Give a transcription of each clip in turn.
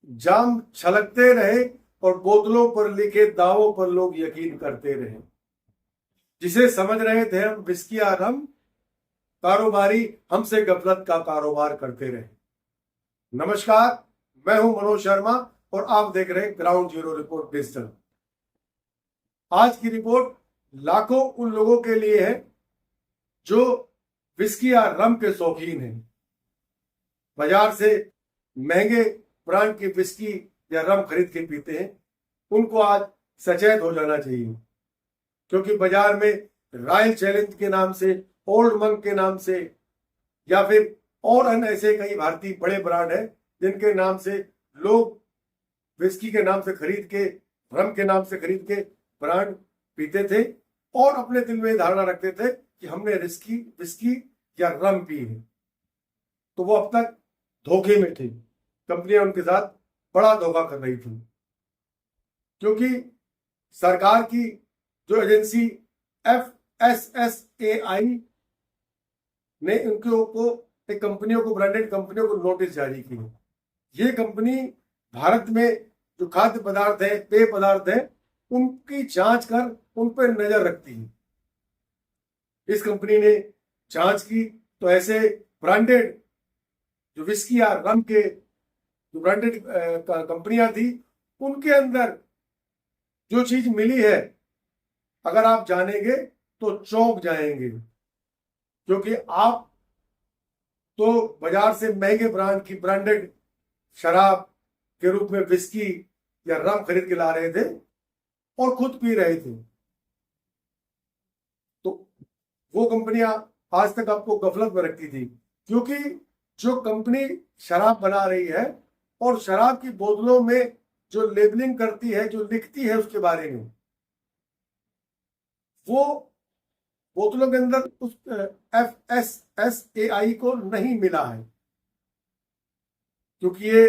जाम छलकते रहे और बोतलों पर लिखे दावों पर लोग यकीन करते रहे। जिसे समझ रहे थे हम विस्की या रम, कारोबारी हमसे गफलत का कारोबार करते रहे। नमस्कार, मैं हूं मनोज शर्मा और आप देख रहे हैं ग्राउंड जीरो रिपोर्ट डिजिटल। आज की रिपोर्ट लाखों उन लोगों के लिए है जो विस्की या रम के शौकीन हैं। बाजार से महंगे ब्रांड की विस्की या रम खरीद के पीते हैं, उनको आज सचेत हो जाना चाहिए, क्योंकि बाजार में रॉयल चैलेंज के नाम से, ओल्ड मंक के नाम से या फिर और अन्य ऐसे कई भारतीय बड़े ब्रांड हैं जिनके नाम से लोग विस्की के नाम से खरीद के, रम के नाम से खरीद के ब्रांड पीते थे और अपने दिल में धारणा रखते थे कि हमने विस्की या रम पी है। तो वो अब तक धोखे में थे। कंपनियां उनके साथ बड़ा धोखा कर रही थी, क्योंकि सरकार की जो एजेंसी FSSAI ने उनको एक कंपनियों को, ब्रांडेड कंपनियों को नोटिस जारी की। ये कंपनी भारत में जो खाद्य पदार्थ है, पेय पदार्थ है, उनकी जांच कर उन पर नजर रखती है। इस कंपनी ने जांच की तो ऐसे ब्रांडेड जो विस्की या रम के जो ब्रांडेड कंपनियां थी, उनके अंदर जो चीज मिली है, अगर आप जानेंगे तो चौंक जाएंगे। क्योंकि आप तो बाजार से महंगे ब्रांड की ब्रांडेड शराब के रूप में विस्की या रम खरीद के ला रहे थे और खुद पी रहे थे। तो वो कंपनियां आज तक आपको गफलत में रखती थी, क्योंकि जो कंपनी शराब बना रही है और शराब की बोतलों में जो लेबलिंग करती है, जो लिखती है उसके बारे में, वो बोतलों के अंदर उस FSSAI को नहीं मिला है। क्योंकि ये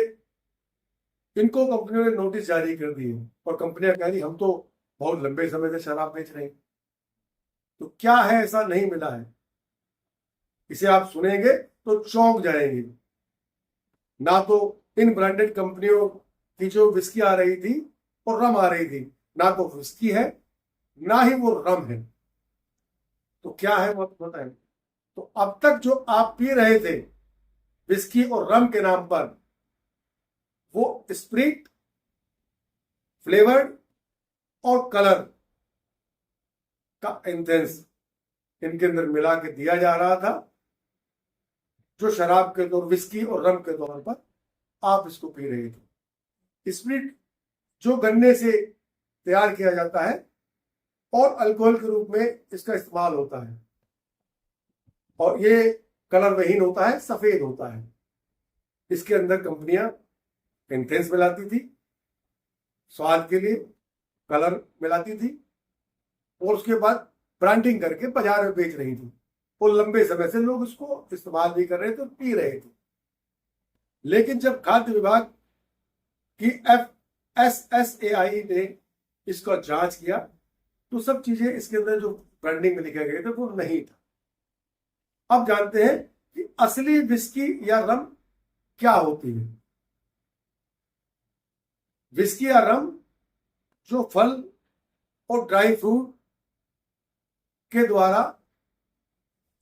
इनको कंपनियों ने नोटिस जारी कर दी है और कंपनियां कह रही हम तो बहुत लंबे समय से शराब बेच रहे हैं। तो क्या है ऐसा नहीं मिला है, इसे आप सुनेंगे तो चौंक जाएंगे। ना तो इन ब्रांडेड कंपनियों की जो विस्की आ रही थी और रम आ रही थी, ना तो विस्की है ना ही वो रम है। तो क्या है वो बताएं। तो अब तक जो आप पी रहे थे विस्की और रम के नाम पर, वो स्प्रिट, फ्लेवर्ड और कलर का इंटेंस इनके अंदर मिला के दिया जा रहा था, जो शराब के तौर, विस्की और रम के तौर पर आप इसको पी रहे थे। स्प्रिट जो गन्ने से तैयार किया जाता है और अल्कोहल के रूप में इसका इस्तेमाल होता है, और ये कलर विहीन होता है, सफेद होता है। इसके अंदर कंपनियां इंटेंस मिलाती थी, स्वाद के लिए कलर मिलाती थी और उसके बाद ब्रांडिंग करके बाजार में बेच रही थी और लंबे समय से लोग इसको इस्तेमाल भी कर रहे थे, पी रहे थे। लेकिन जब खाद्य विभाग की FSSAI ने इसका जांच किया तो सब चीजें इसके अंदर जो ब्रांडिंग में लिखे गए थे वो नहीं था। अब जानते हैं कि असली विस्की या रम क्या होती है। विस्की या रम जो फल और ड्राई फ्रूट के द्वारा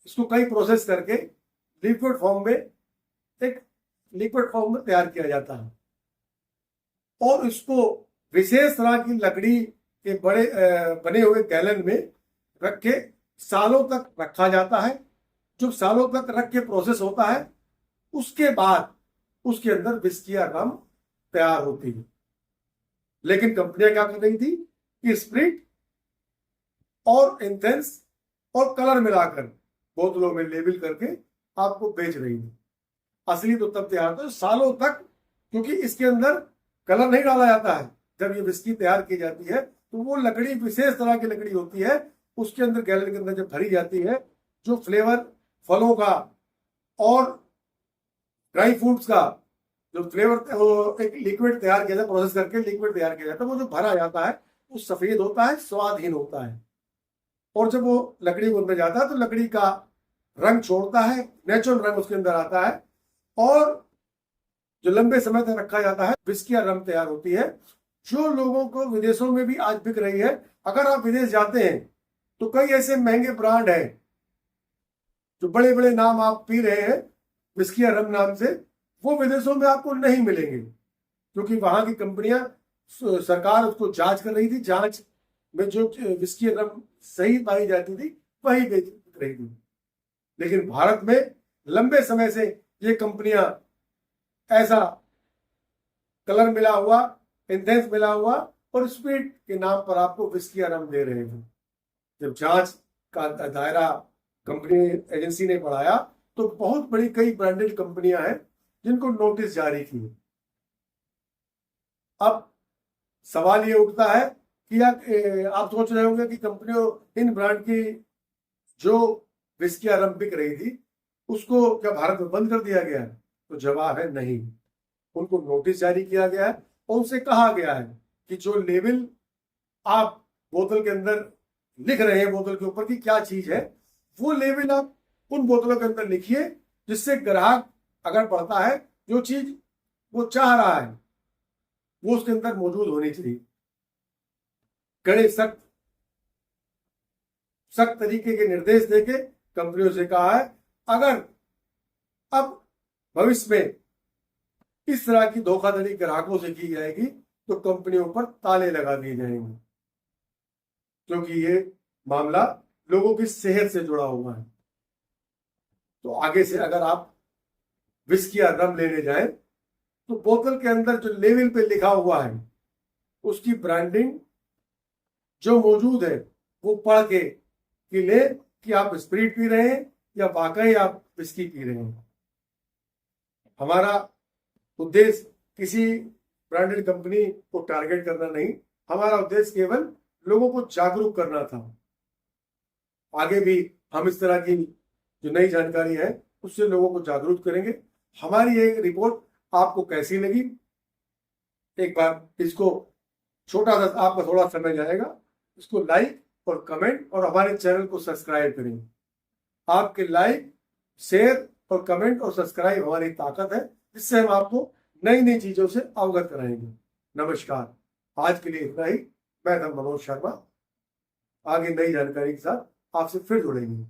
इसको कई प्रोसेस करके लिक्विड फॉर्म में, एक लिक्विड फॉर्म में तैयार किया जाता है और इसको विशेष तरह की लकड़ी के बड़े बने हुए गैलन में रख के सालों तक रखा जाता है। जो सालों तक रख के प्रोसेस होता है, उसके बाद उसके अंदर विस्की या रम तैयार होती है। लेकिन कंपनियां क्या कर रही थी कि स्प्रिट और इंटेंस और कलर मिलाकर बोतलों में लेबल करके आपको बेच रही थी। असली तो तब तैयार होता है सालों तक, क्योंकि इसके अंदर कलर नहीं डाला जाता है। जब ये विस्की तैयार की जाती है तो वो लकड़ी विशेष तरह की लकड़ी होती है, उसके अंदर गैलन के अंदर जब भरी जाती है, जो फ्लेवर फलों का और ड्राई फ्रूट्स का जो फ्लेवर, एक लिक्विड तैयार किया जाता है, प्रोसेस करके लिक्विड तैयार किया जाता है, वो जो भरा जाता है वो सफेद होता है, स्वादहीन होता है। और जब वो लकड़ी के अंदर जाता है तो लकड़ी का रंग छोड़ता है, नेचुरल रंग उसके अंदर आता है और जो लंबे समय तक रखा जाता है, विस्की या रम तैयार होती है, जो लोगों को विदेशों में भी आज बिक रही है। अगर आप विदेश जाते हैं तो कई ऐसे महंगे ब्रांड हैं, जो बड़े बड़े नाम आप पी रहे हैं विस्की या रम नाम से, वो विदेशों में आपको नहीं मिलेंगे, क्योंकि वहां की कंपनियां, सरकार उसको जांच कर रही थी, जांच में जो विस्की या रम सही पाई जाती थी वही बेच रही थी। लेकिन भारत में लंबे समय से ये कंपनियां ऐसा कलर मिला हुआ, इंटेंस मिला हुआ और स्पीड के नाम पर आपको विस्की या रम दे रहे थे। जब जांच का दायरा कंपनी एजेंसी ने बढ़ाया तो बहुत बड़ी कई ब्रांडेड कंपनियां हैं जिनको नोटिस जारी की। अब सवाल ये उठता है कि आप सोच रहे होंगे कि कंपनियों, इन ब्रांड की जो विस्की या रम बिक रही थी उसको क्या भारत में बंद कर दिया गया है? तो जवाब है नहीं। उनको नोटिस जारी किया गया है और उनसे कहा गया है कि जो लेबल आप बोतल के अंदर लिख रहे हैं, बोतल के ऊपर की क्या चीज है, वो लेबल आप उन बोतलों के अंदर लिखिए, जिससे ग्राहक अगर पढ़ता है जो चीज वो चाह रहा है वो उसके अंदर मौजूद होनी चाहिए। कड़े सख्त तरीके के निर्देश देके कंपनियों से कहा है, अगर अब भविष्य में इस तरह की धोखाधड़ी ग्राहकों से की जाएगी तो कंपनियों पर ताले लगा दिए जाएंगे, क्योंकि ये मामला लोगों की सेहत से जुड़ा हुआ है। तो आगे से अगर आप विस्की या रम लेने जाएं तो बोतल के अंदर जो लेबल पे लिखा हुआ है उसकी ब्रांडिंग जो मौजूद है वो पढ़ के कि ले कि आप स्प्रिट पी रहे हैं या वाकई आप विस्की पी रहे हैं। हमारा उद्देश्य किसी ब्रांडेड कंपनी को टारगेट करना नहीं, हमारा उद्देश्य केवल लोगों को जागरूक करना था। आगे भी हम इस तरह की जो नई जानकारी है उससे लोगों को जागरूक करेंगे। हमारी ये रिपोर्ट आपको कैसी लगी, एक बार इसको छोटा सा आपका थोड़ा समय जाएगा, इसको लाइक और कमेंट और हमारे चैनल को सब्सक्राइब करें। आपके लाइक, शेयर और कमेंट और सब्सक्राइब हमारी ताकत है, जिससे हम आपको नई नई चीजों से अवगत कराएंगे। नमस्कार, आज के लिए इतना ही। मैं था मनोज शर्मा। आगे नई जानकारी के साथ आपसे फिर जुड़ेंगे।